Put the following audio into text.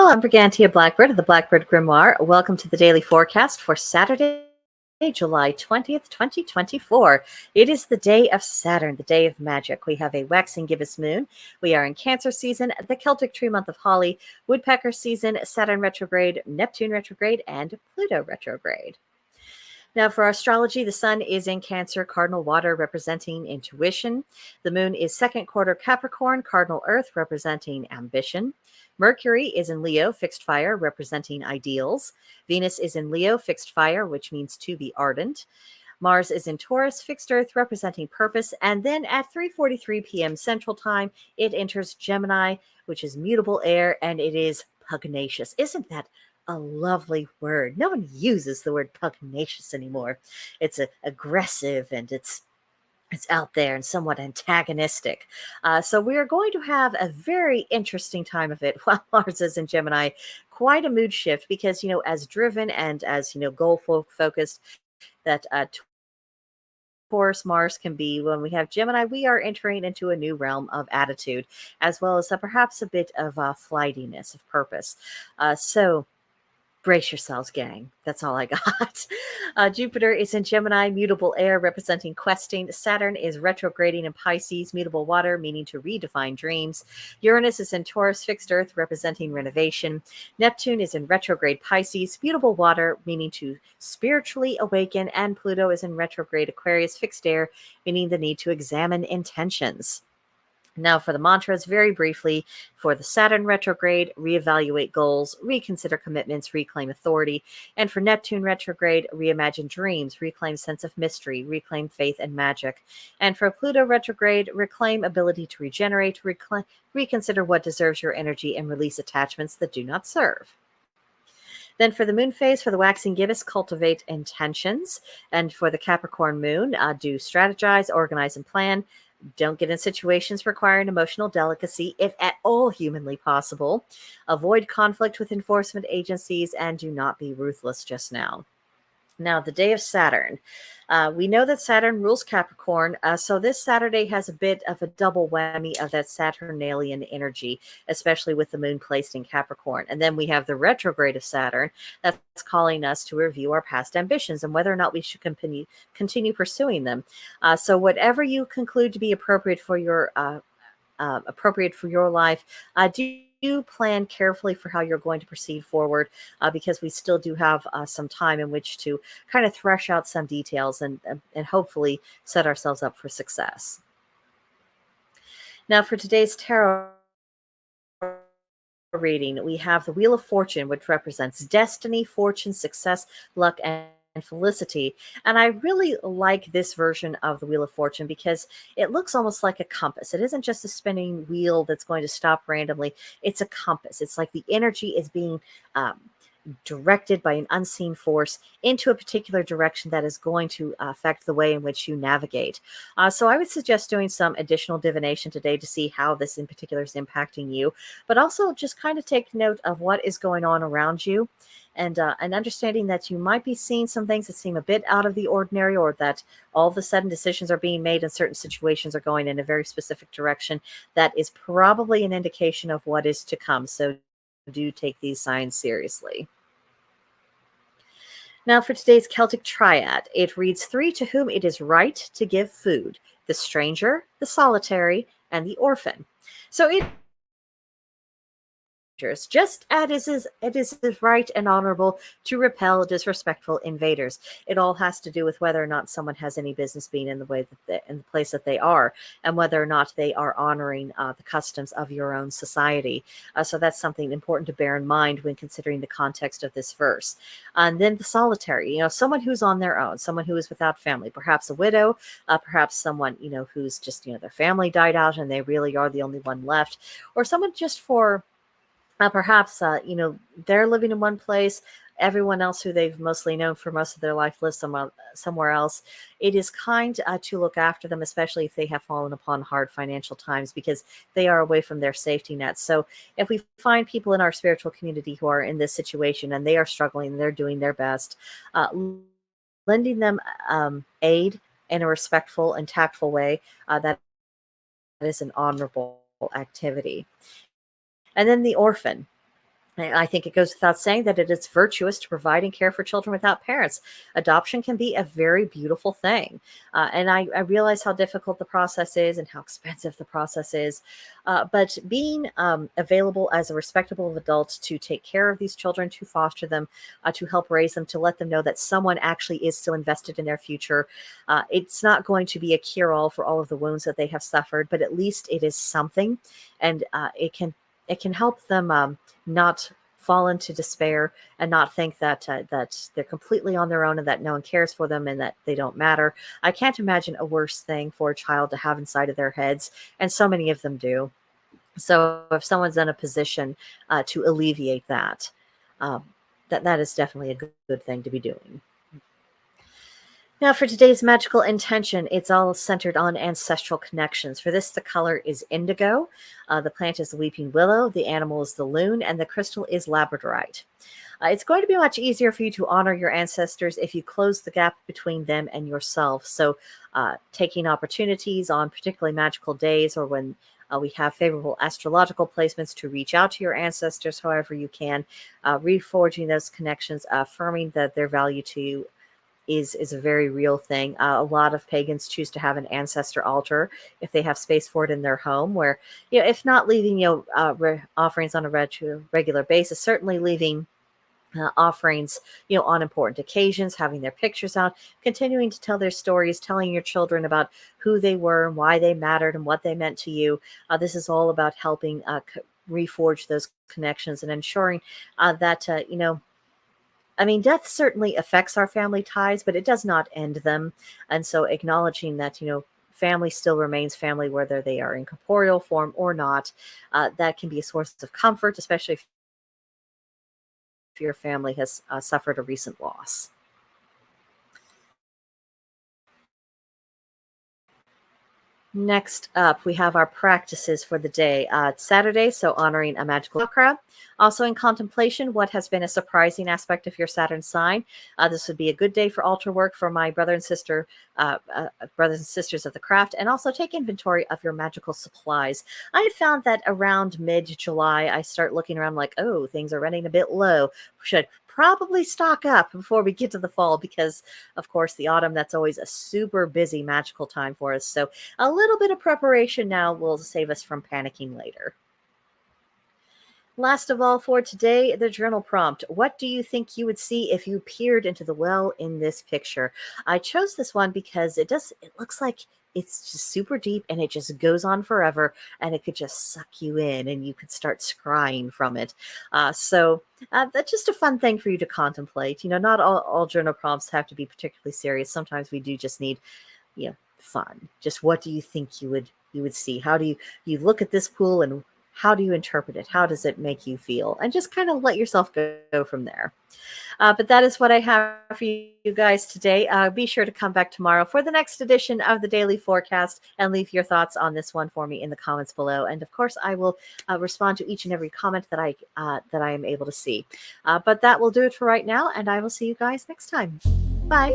Hello, I'm Brigantia Blackbird of the Blackbird Grimoire. Welcome to the daily forecast for Saturday, July 20th, 2024. It is the day of Saturn, the day of magic. We have a waxing gibbous moon. We are in Cancer season, the Celtic tree month of Holly, woodpecker season, Saturn retrograde, Neptune retrograde, and Pluto retrograde. Now, for astrology, the sun is in Cancer, cardinal water representing intuition. The moon is second quarter Capricorn, cardinal earth representing ambition. Mercury is in Leo, fixed fire, representing ideals. Venus is in Leo, fixed fire, which means to be ardent. Mars is in Taurus, fixed earth, representing purpose. And then at 3:43 p.m. Central Time, it enters Gemini, which is mutable air, and it is pugnacious. Isn't that a lovely word? No one uses the word pugnacious anymore. It's aggressive and it's out there and somewhat antagonistic. So we are going to have a very interesting time of it while Mars is in Gemini. Quite a mood shift because, as driven and as, goal focused that Taurus Mars can be, when we have Gemini, we are entering into a new realm of attitude, as well as perhaps a bit of flightiness of purpose. So brace yourselves, gang. That's all I got. Jupiter is in Gemini, mutable air, representing questing. Saturn is retrograding in Pisces, mutable water, meaning to redefine dreams. Uranus is in Taurus, fixed earth, representing renovation. Neptune is in retrograde Pisces, mutable water, meaning to spiritually awaken. And Pluto is in retrograde Aquarius, fixed air, meaning the need to examine intentions. Now, for the mantras, very briefly, for the Saturn retrograde, reevaluate goals, reconsider commitments, reclaim authority. And for Neptune retrograde, reimagine dreams, reclaim sense of mystery, reclaim faith and magic. And for Pluto retrograde, reclaim ability to regenerate, reconsider what deserves your energy, and release attachments that do not serve. Then for the moon phase, for the waxing gibbous, cultivate intentions. And for the Capricorn moon, do strategize, organize, and plan. Don't get in situations requiring emotional delicacy, if at all humanly possible. Avoid conflict with enforcement agencies and do not be ruthless just now. Now, the day of Saturn. We know that Saturn rules Capricorn, so this Saturday has a bit of a double whammy of that Saturnalian energy, especially with the moon placed in Capricorn. And then we have the retrograde of Saturn that's calling us to review our past ambitions and whether or not we should continue pursuing them. So whatever you conclude to be appropriate for your life, do you plan carefully for how you're going to proceed forward, because we still do have some time in which to kind of thresh out some details and hopefully set ourselves up for success. Now, for today's tarot reading, we have the Wheel of Fortune, which represents destiny, fortune, success, luck, and felicity. And I really like this version of the Wheel of Fortune because it looks almost like a compass. It isn't just a spinning wheel that's going to stop randomly. It's a compass. It's like the energy is being directed by an unseen force into a particular direction that is going to affect the way in which you navigate. So I would suggest doing some additional divination today to see how this in particular is impacting you, but also just kind of take note of what is going on around you, and understanding that you might be seeing some things that seem a bit out of the ordinary, or that all of a sudden decisions are being made and certain situations are going in a very specific direction. That is probably an indication of what is to come. So do take these signs seriously. Now, for today's Celtic triad, it reads: three to whom it is right to give food: the stranger, the solitary, and the orphan. So just as it is right and honorable to repel disrespectful invaders. It all has to do with whether or not someone has any business being in the place that they are, and whether or not they are honoring the customs of your own society. So that's something important to bear in mind when considering the context of this verse. And then the solitary, someone who's on their own, someone who is without family, perhaps a widow, perhaps someone who's just their family died out and they really are the only one left, or someone just for perhaps, they're living in one place. Everyone else who they've mostly known for most of their life lives somewhere else. It is kind to look after them, especially if they have fallen upon hard financial times, because they are away from their safety nets. So if we find people in our spiritual community who are in this situation and they are struggling, they're doing their best, lending them aid in a respectful and tactful way, that is an honorable activity. And then the orphan. I think it goes without saying that it is virtuous to provide and care for children without parents. Adoption can be a very beautiful thing. And I realize how difficult the process is and how expensive the process is. But being available as a respectable adult to take care of these children, to foster them, to help raise them, to let them know that someone actually is still invested in their future, it's not going to be a cure all for all of the wounds that they have suffered, but at least it is something. And it can help them not fall into despair and not think that they're completely on their own and that no one cares for them and that they don't matter. I can't imagine a worse thing for a child to have inside of their heads, and so many of them do. So if someone's in a position to alleviate that, um, that is definitely a good thing to be doing. Now, for today's magical intention, it's all centered on ancestral connections. For this, the color is indigo, the plant is the weeping willow, the animal is the loon, and the crystal is labradorite. It's going to be much easier for you to honor your ancestors if you close the gap between them and yourself. So, taking opportunities on particularly magical days or when we have favorable astrological placements to reach out to your ancestors however you can, reforging those connections, affirming that their value to you is a very real thing. A lot of pagans choose to have an ancestor altar if they have space for it in their home, where if not leaving offerings on a regular basis, certainly leaving offerings, on important occasions, having their pictures out, continuing to tell their stories, telling your children about who they were and why they mattered and what they meant to you. This is all about helping reforge those connections and ensuring that I mean, death certainly affects our family ties, but it does not end them. And so acknowledging that, family still remains family, whether they are in corporeal form or not, that can be a source of comfort, especially if your family has suffered a recent loss. Next up, we have our practices for the day. It's Saturday, so honoring a magical chakra. Also in contemplation, what has been a surprising aspect of your Saturn sign. This would be a good day for altar work for my brothers and sisters of the craft, and also take inventory of your magical supplies. I found that around mid-July, I start looking around like, oh, things are running a bit low. Should probably stock up before we get to the fall because, of course, the autumn, that's always a super busy magical time for us. So a little bit of preparation now will save us from panicking later. Last of all for today, the journal prompt. What do you think you would see if you peered into the well in this picture? I chose this one because it looks like it's just super deep and it just goes on forever and it could just suck you in and you could start scrying from it. So that's just a fun thing for you to contemplate. Not all journal prompts have to be particularly serious. Sometimes we do just need fun. Just what do you think you would see? How do you look at this pool and how do you interpret it? How does it make you feel? And just kind of let yourself go from there. But that is what I have for you guys today. Be sure to come back tomorrow for the next edition of the Daily Forecast and leave your thoughts on this one for me in the comments below. And of course, I will respond to each and every comment that I am able to see. But that will do it for right now, and I will see you guys next time. Bye.